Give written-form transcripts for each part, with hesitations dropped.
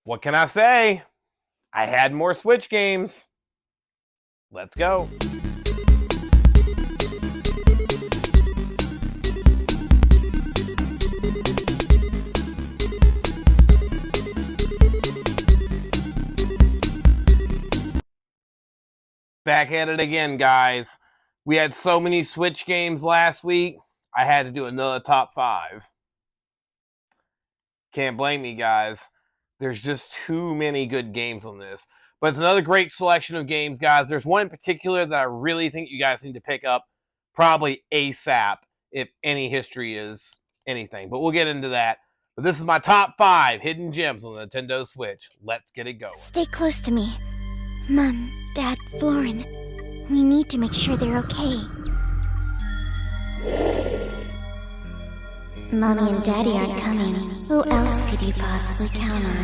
What can I say? I had more Switch games. Let's go. Back at it again, guys. We had so many Switch games last week, I had to do another top 5. Can't blame me, guys. There's just too many good games on this. But it's another great selection of games, guys. There's one in particular that I really think you guys need to pick up, probably ASAP, if any history is anything. But we'll get into that. But this is my top 5 hidden gems on the Nintendo Switch. Let's get it going. Stay close to me. Mom, Dad, Florin. We need to make sure they're okay. Mommy and Daddy aren't coming. Who else could you possibly count on?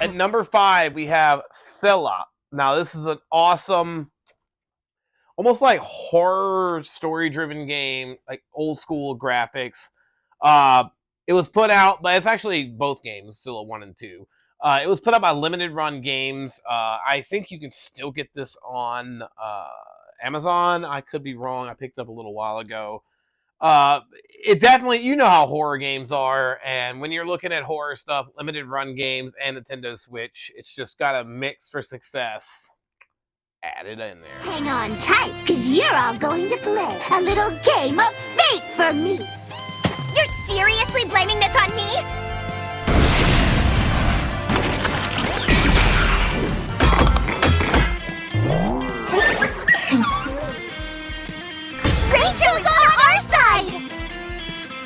At number 5, we have Cella. Now, this is an awesome, almost like horror story-driven game, like old school graphics. It was put out, but it's actually both games, Cella 1 and 2. It was put out by Limited Run Games. I think you can still get this on Amazon. I could be wrong. I picked it up a little while ago. It definitely, you know how horror games are, and when you're looking at horror stuff, Limited Run Games and Nintendo Switch, it's just got a mix for success. Add it in there. Hang on tight, because you're all going to play a little game of fate for me. You're seriously blaming this on me? Rachel's on our side!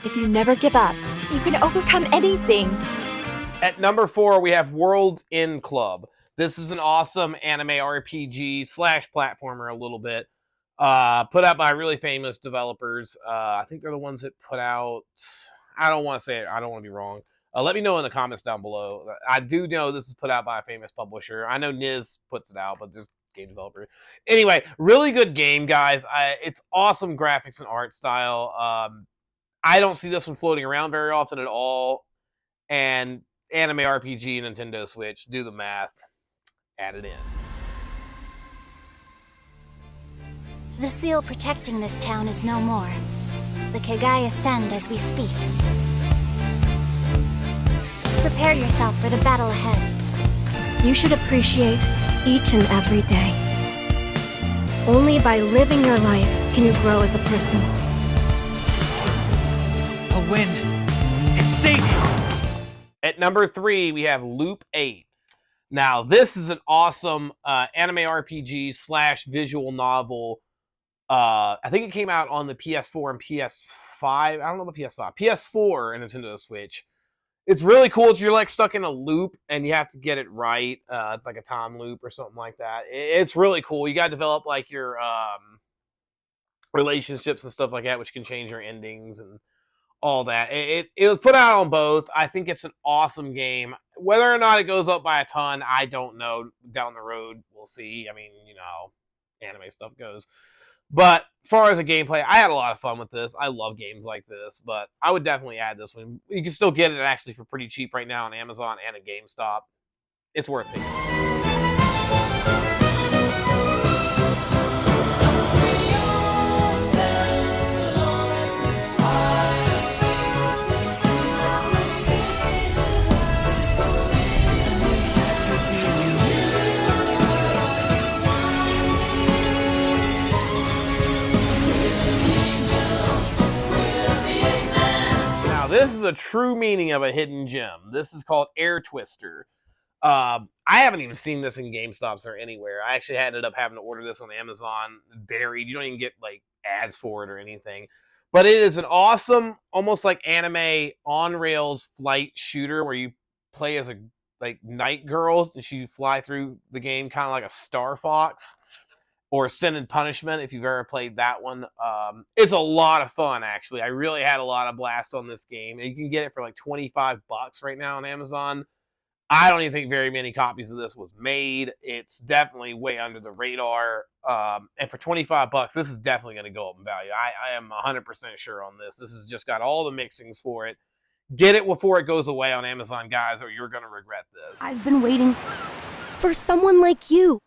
If you never give up, you can overcome anything. At number 4, we have World End Club. This is an awesome anime RPG slash platformer a little bit. Put out by really famous developers. I think they're the ones that put out... I don't want to say it. I don't want to be wrong. Let me know in the comments down below. I do know this is put out by a famous publisher. I know Niz puts it out, but there's game developer. Anyway, really good game, guys. It's awesome graphics and art style. I don't see this one floating around very often at all. And anime RPG, Nintendo Switch, do the math. Add it in. The seal protecting this town is no more. The Kegai ascend as we speak. Prepare yourself for the battle ahead. You should appreciate each and every day. Only by living your life can you grow as a person. A wind. It's safe. At number 3, we have Loop 8. Now, this is an awesome anime RPG slash visual novel. I think it came out on the PS4 and PS5. I don't know about PS5. PS4 and Nintendo Switch. It's really cool if you're like stuck in a loop and you have to get it right. It's like a time loop or something like that. It's really cool. You got to develop like your relationships and stuff like that, which can change your endings and all that. It was put out on both. I think it's an awesome game. Whether or not it goes up by a ton, I don't know. Down the road, we'll see. I mean, you know how anime stuff goes. But as far as the gameplay, I had a lot of fun with this. I love games like this, but I would definitely add this one. You can still get it actually for pretty cheap right now on Amazon and at GameStop. It's worth it. This is a true meaning of a hidden gem. This is called Air Twister. I haven't even seen this in GameStops or anywhere. I actually ended up having to order this on Amazon, buried. You don't even get like ads for it or anything. But it is an awesome, almost like anime on rails flight shooter where you play as a like night girl and you fly through the game kind of like a Star Fox. Or Sin and Punishment, if you've ever played that one. It's a lot of fun, actually. I really had a lot of blast on this game. And you can get it for like $25 right now on Amazon. I don't even think very many copies of this was made. It's definitely way under the radar. And for $25, this is definitely going to go up in value. I am 100% sure on this. This has just got all the mixings for it. Get it before it goes away on Amazon, guys, or you're gonna regret this. I've been waiting for someone like you.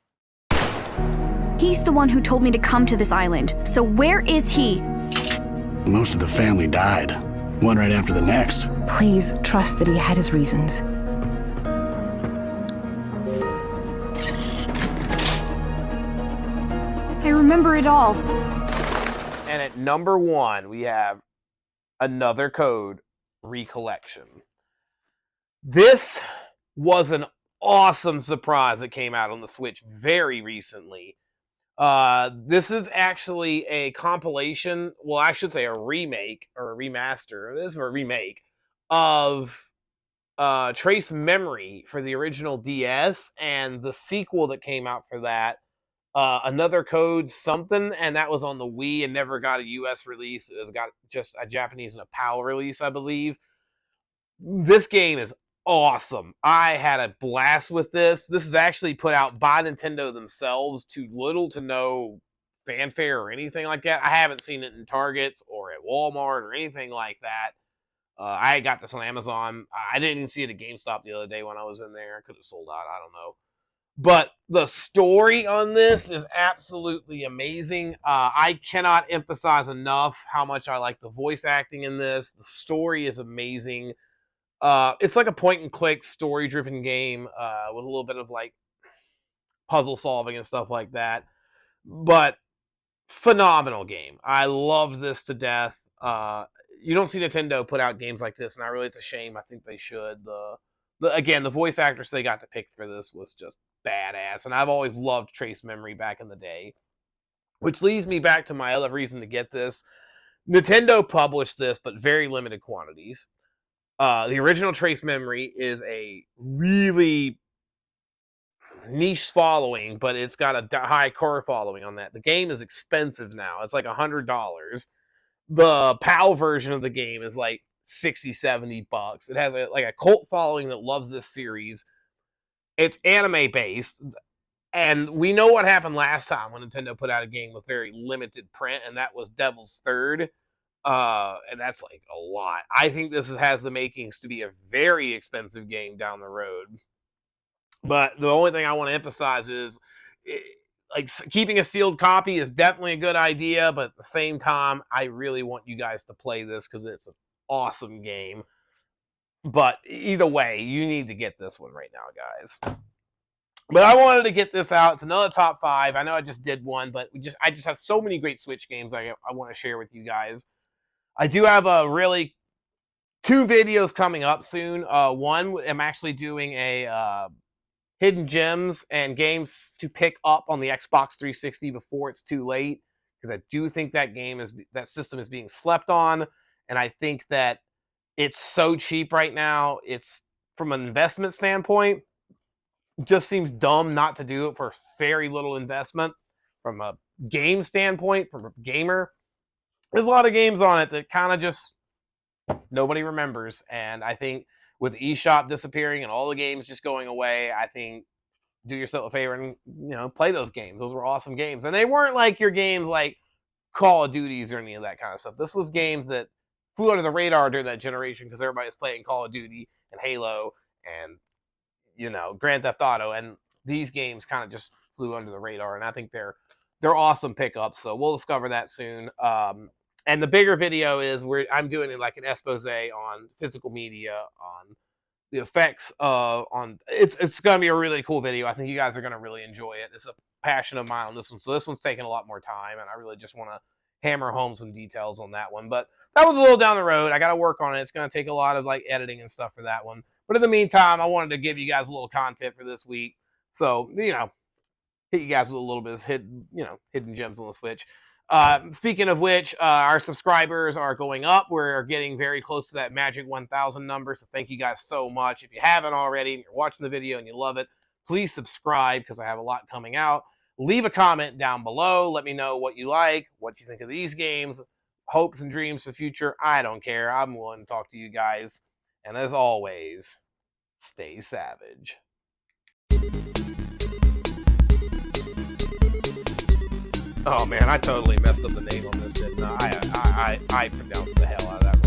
He's the one who told me to come to this island. So where is he? Most of the family died, one right after the next. Please trust that he had his reasons. I remember it all. And at number 1, we have Another Code Recollection. This was an awesome surprise that came out on the Switch very recently. This is actually a compilation, well, I should say a remake or a remaster. This is a remake of Trace Memory for the original DS and the sequel that came out for that. Another Code something, and that was on the Wii and never got a US release. It got just a Japanese and a PAL release, I believe. This game is awesome. I had a blast with this. This is actually put out by Nintendo themselves to little to no fanfare or anything like that. I haven't seen it in Targets or at Walmart or anything like that. I got this on Amazon. I didn't even see it at GameStop the other day when I was in there. I could have sold out. I don't know. But the story on this is absolutely amazing. I cannot emphasize enough how much I like the voice acting in this. The story is amazing. It's like a point-and-click, story-driven game with a little bit of like puzzle solving and stuff like that. But phenomenal game. I love this to death. You don't see Nintendo put out games like this, and it's a shame. I think they should. Again, the voice actress they got to pick for this was just badass, and I've always loved Trace Memory back in the day. Which leads me back to my other reason to get this. Nintendo published this, but very limited quantities. The original Trace Memory is a really niche following, but it's got a high core following on that. The game is expensive now. It's like $100. The PAL version of the game is like $60-$70. It has a cult following that loves this series. It's anime based, and we know what happened last time when Nintendo put out a game with very limited print, and that was Devil's Third. And that's like a lot. I think this has the makings to be a very expensive game down the road. But the only thing I want to emphasize is keeping a sealed copy is definitely a good idea, but at the same time, I really want you guys to play this because it's an awesome game. But either way, you need to get this one right now, guys. But I wanted to get this out. It's another top 5. I know I just did one, but I just have so many great Switch games I want to share with you guys. I do have 2 videos coming up soon. One, I'm actually doing a hidden gems and games to pick up on the Xbox 360 before it's too late, because I do think that system is being slept on, and I think that it's so cheap right now. It's, from an investment standpoint, just seems dumb not to do it for very little investment. From a game standpoint, from a gamer, there's a lot of games on it that kind of just nobody remembers. And I think with eShop disappearing and all the games just going away, I think do yourself a favor and play those games. Those were awesome games, and they weren't like your games like Call of Duties or any of that kind of stuff. This was games that flew under the radar during that generation because everybody was playing Call of Duty and Halo and Grand Theft Auto, and these games kind of just flew under the radar, and I think they're awesome pickups. So we'll discover that soon. And the bigger video is where I'm doing like an expose on physical media, on the effects on. It's gonna be a really cool video. I think you guys are gonna really enjoy it. It's a passion of mine on this one, so this one's taking a lot more time, and I really just want to hammer home some details on that one. But that was a little down the road. I got to work on it. It's gonna take a lot of editing and stuff for that one. But in the meantime, I wanted to give you guys a little content for this week. So, hit you guys with a little bit of hidden gems on the Switch. Speaking of which, our subscribers are going up. We're getting very close to that magic 1,000 number. So thank you guys so much. If you haven't already and you're watching the video and you love it, please subscribe because I have a lot coming out. Leave a comment down below. Let me know what you like, what you think of these games, hopes and dreams for the future. I don't care. I'm willing to talk to you guys. And as always, stay savage. Oh man, I totally messed up the name on this, didn't I? I pronounced the hell out of that